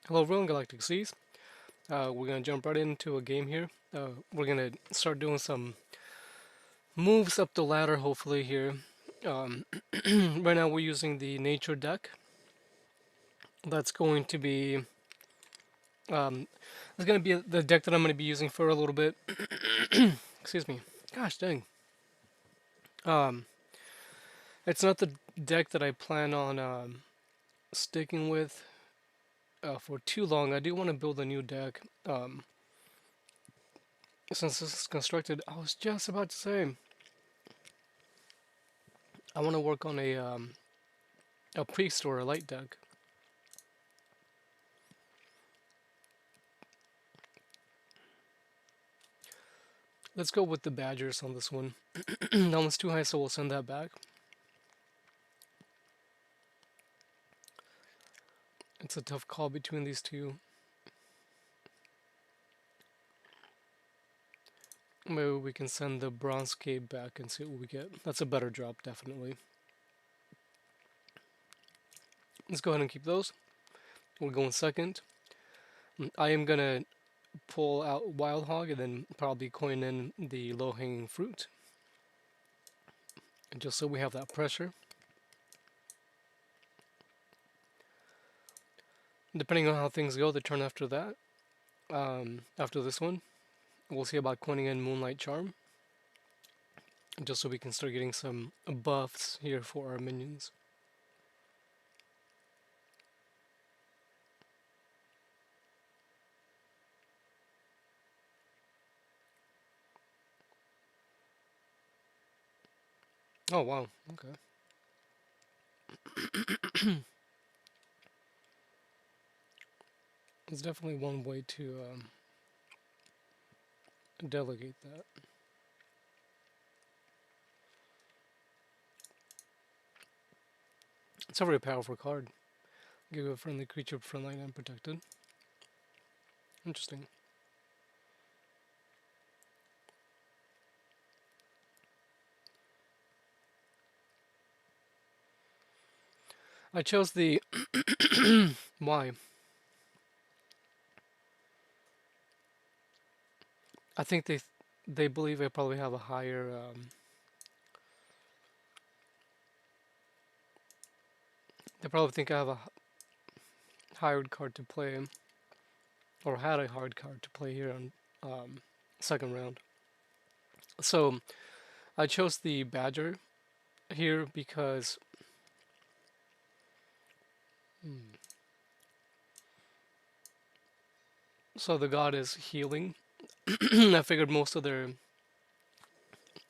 Hello everyone, Galactic Seas. We're gonna jump right into a game here. We're gonna start doing some moves up the ladder, hopefully here. Um, right now we're using the nature deck. That's going to be um, it's gonna be the deck that I'm gonna be using for a little bit. Excuse me. Gosh dang. Um, it's not the deck that I plan on sticking with for too long. I do want to build a new deck. Since this is constructed, I was just about to say I want to work on a priest or a light deck. Let's go with the Badgers on this one. That one's too high, so we'll send that back. It's a tough call between these two. Maybe we can send the Bronze Cape back and see what we get. That's a better drop, definitely. Let's go ahead and keep those. We're going second. I am gonna pull out Wild Hog and then probably coin in the low-hanging fruit. And just so we have that pressure. Depending on how things go, the turn after that, after this one, we'll see about coining in Moonlight Charm. Just so we can start getting some buffs here for our minions. Oh wow, okay. It's definitely one way to delegate that. It's a very powerful card. Give a friendly creature friendly and protected. Interesting. I chose the why. I think they believe I probably have a higher they probably think I have a hard card to play or had a hard card to play here on second round. So I chose the Badger here because so the god is healing. I figured most of their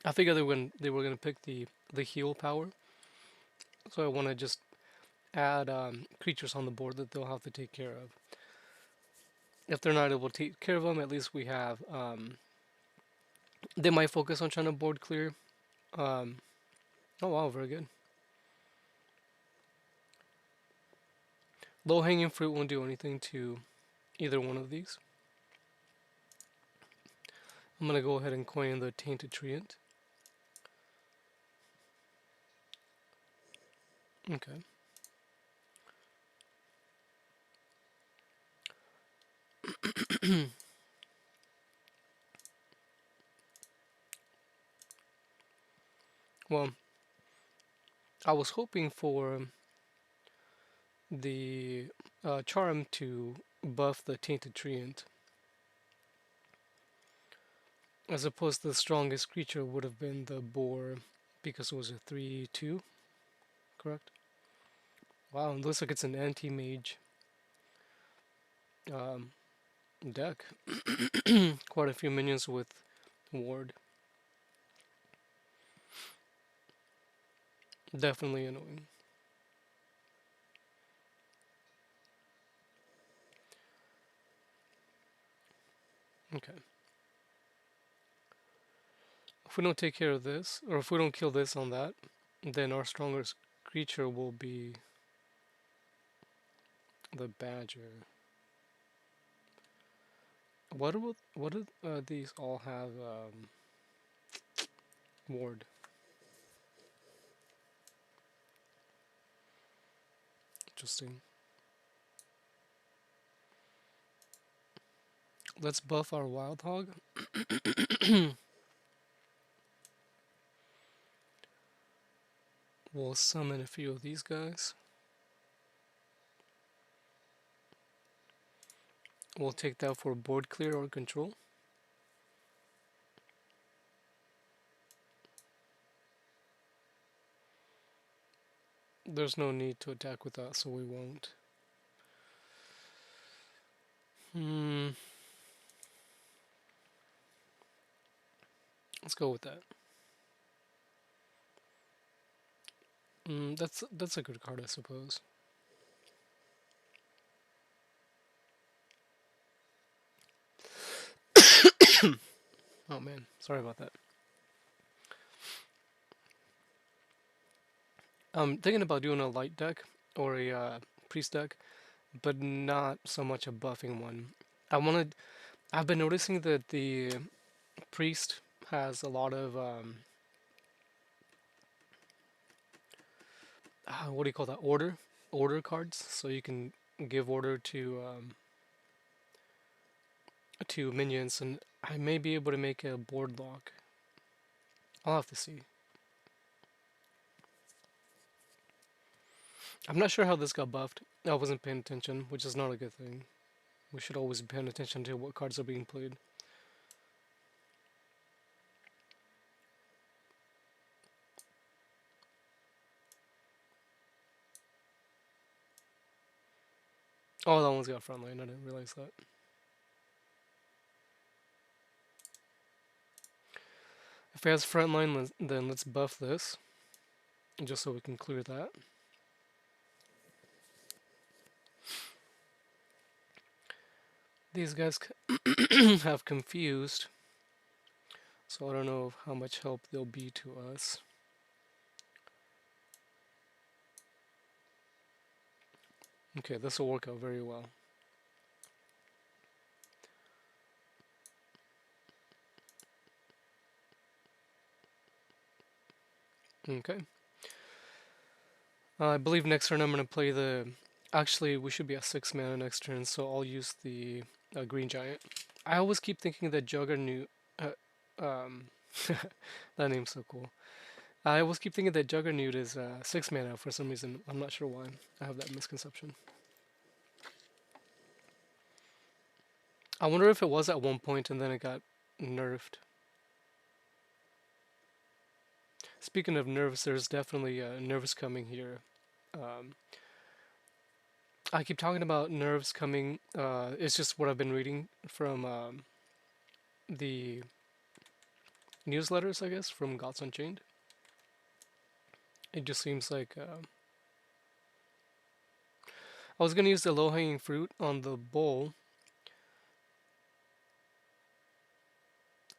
I figured they were gonna pick the heal power, so I want to just add creatures on the board that they'll have to take care of. If they're not able to take care of them, at least we have. They might focus on trying to board clear. Um, oh wow, very good. Low hanging fruit won't do anything to either one of these. I'm gonna go ahead and coin the tainted treant. Okay. Well, I was hoping for the charm to buff the tainted treant, as opposed to the strongest creature would have been the boar, because it was a 3/2, correct? Wow, it looks like it's an anti-mage um, deck. Quite a few minions with ward. Definitely annoying. Okay. If we don't take care of this, or if we don't kill this on that, then our strongest creature will be the badger. What do these all have ward? Interesting. Let's buff our wild hog. We'll summon a few of these guys. We'll take that for board clear or control. There's no need to attack with that, so we won't. Let's go with that. That's a good card, I suppose. Oh man, sorry about that. I'm thinking about doing a light deck or a priest deck, but not so much a buffing one. I've been noticing that the priest has a lot of what do you call that? Order cards. So you can give order to minions, and I may be able to make a board lock. I'll have to see. I'm not sure how this got buffed. I wasn't paying attention, which is not a good thing. We should always be paying attention to what cards are being played. Oh, that one's got frontline. I didn't realize that. If it has frontline, then let's buff this, just so we can clear that. These guys have confused, so I don't know how much help they'll be to us. Okay, this will work out very well. Okay. I believe next turn I'm going to play the... Actually, we should be at 6 mana next turn, so I'll use the Green Giant. I always keep thinking that Juggernaut... that name's so cool. I always keep thinking that Juggernaut is 6 mana for some reason. I'm not sure why. I have that misconception. I wonder if it was at one point and then it got nerfed. Speaking of nerfs, there's definitely nerfs coming here. I keep talking about nerfs coming. It's just what I've been reading from the newsletters, I guess, from Gods Unchained. It just seems like I was gonna use the low-hanging fruit on the bull.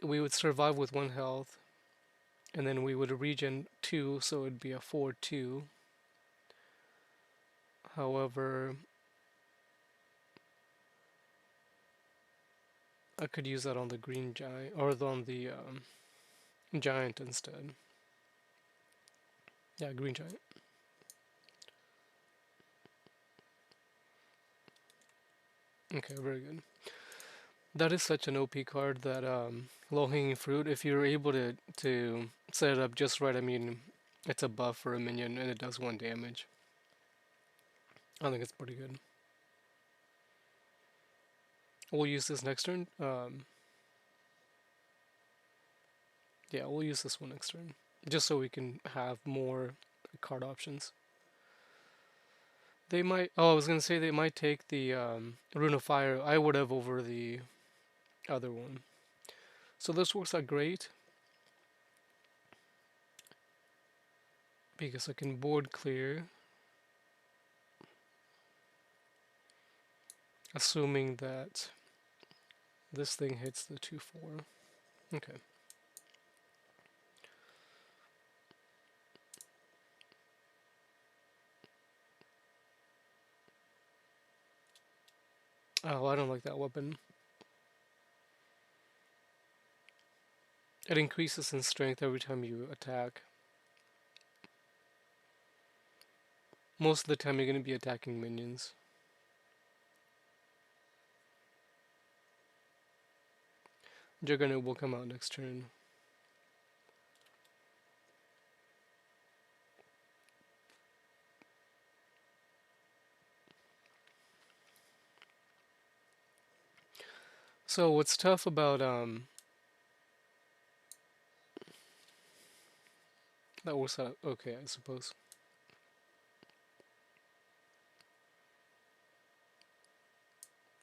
We would survive with 1 health, and then we would regen 2, so it'd be a 4-2. However, I could use that on the green giant, or on the giant instead. Yeah, green giant. Okay, very good. That is such an OP card, that low-hanging fruit. If you're able to set it up just right, I mean, it's a buff for a minion and it does 1 damage. I think it's pretty good. We'll use this next turn. Yeah, we'll use this one next turn, just so we can have more card options. They might. Oh, I was gonna say they might take the Rune of Fire. I would have over the other one. So this works out great because I can board clear, assuming that this thing hits the 2/4. Okay. Oh, I don't like that weapon. It increases in strength every time you attack. Most of the time you're going to be attacking minions. Juggernaut will come out next turn. So what's tough about that works out okay, I suppose.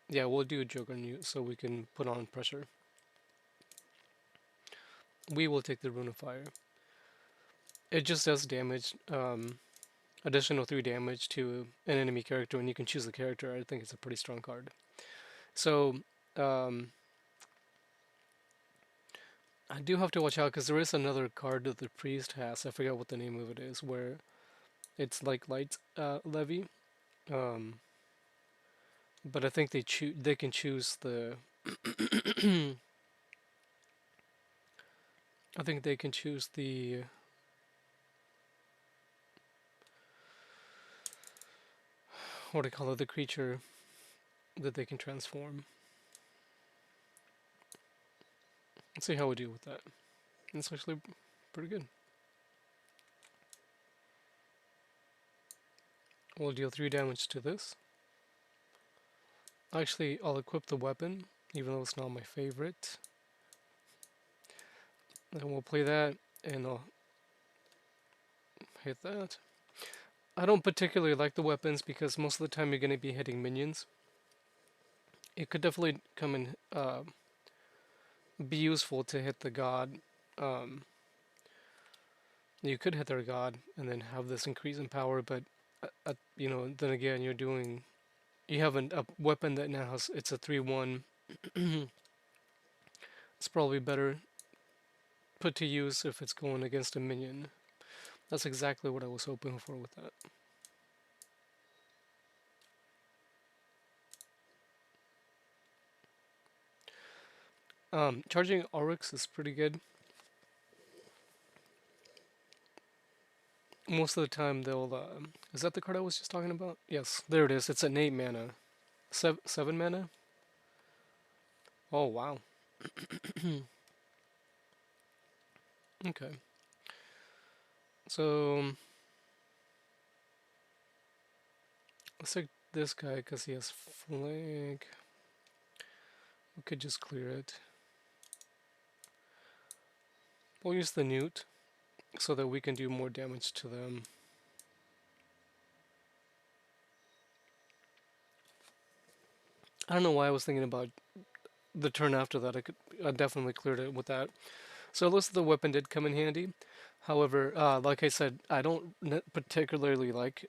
Yeah, we'll do Juggernaut so we can put on pressure. We will take the Rune of Fire. It just does damage, additional 3 damage to an enemy character, and you can choose the character. I think it's a pretty strong card. So, um, I do have to watch out because there is another card that the priest has. I forget what the name of it is, where it's like light levy. Um, but I think they can choose the. I think they can choose the. What do you call it? The creature that they can transform. Let's see how we deal with that. It's actually pretty good. We'll deal 3 damage to this. Actually, I'll equip the weapon, even though it's not my favorite. Then we'll play that, and I'll hit that. I don't particularly like the weapons because most of the time you're going to be hitting minions. It could definitely come in, be useful to hit the god. Um, you could hit their god and then have this increase in power, but you know, then again, you have a weapon that now has it's a 3/1. It's probably better put to use if it's going against a minion. That's exactly what I was hoping for with that. Charging Oryx is pretty good. Most of the time they'll. Is that the card I was just talking about? Yes, there it is. It's an 8 mana. 7 mana? Oh, wow. Okay. So, let's take this guy because he has flank. We could just clear it. We'll use the Newt so that we can do more damage to them. I don't know why I was thinking about the turn after that. I definitely cleared it with that. So at least the weapon did come in handy. However, like I said, I don't particularly like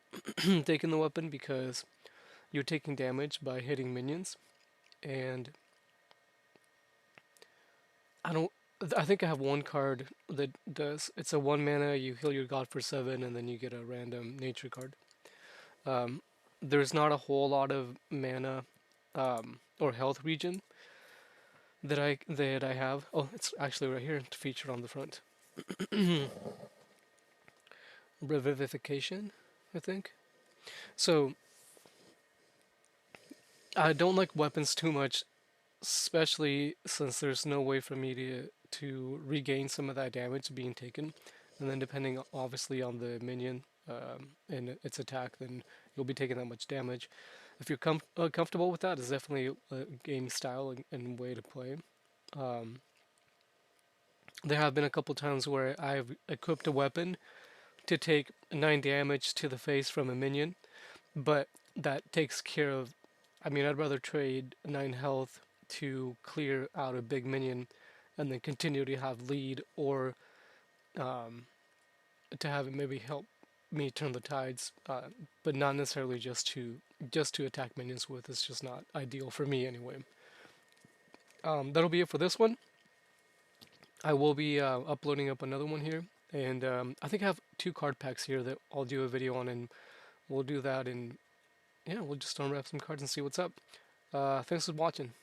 taking the weapon because you're taking damage by hitting minions, and I don't. I think I have one card that does. It's a 1 mana. You heal your god for 7, and then you get a random nature card. Um, there's not a whole lot of mana or health regen that I have. Oh, it's actually right here to feature on the front. Revivification, I think. So I don't like weapons too much, especially since there's no way for me to regain some of that damage being taken, and then depending obviously on the minion and its attack, then you'll be taking that much damage. If you're comfortable with that, it's definitely a game style and way to play. Um, there have been a couple times where I've equipped a weapon to take 9 damage to the face from a minion, but that takes care of. I mean, I'd rather trade 9 health to clear out a big minion and then continue to have lead, or um, to have it maybe help me turn the tides, but not necessarily just to attack minions with. It's just not ideal for me anyway. That'll be it for this one. I will be uploading up another one here, and I think I have 2 card packs here that I'll do a video on, and we'll do that, and yeah, we'll just unwrap some cards and see what's up. Thanks for watching.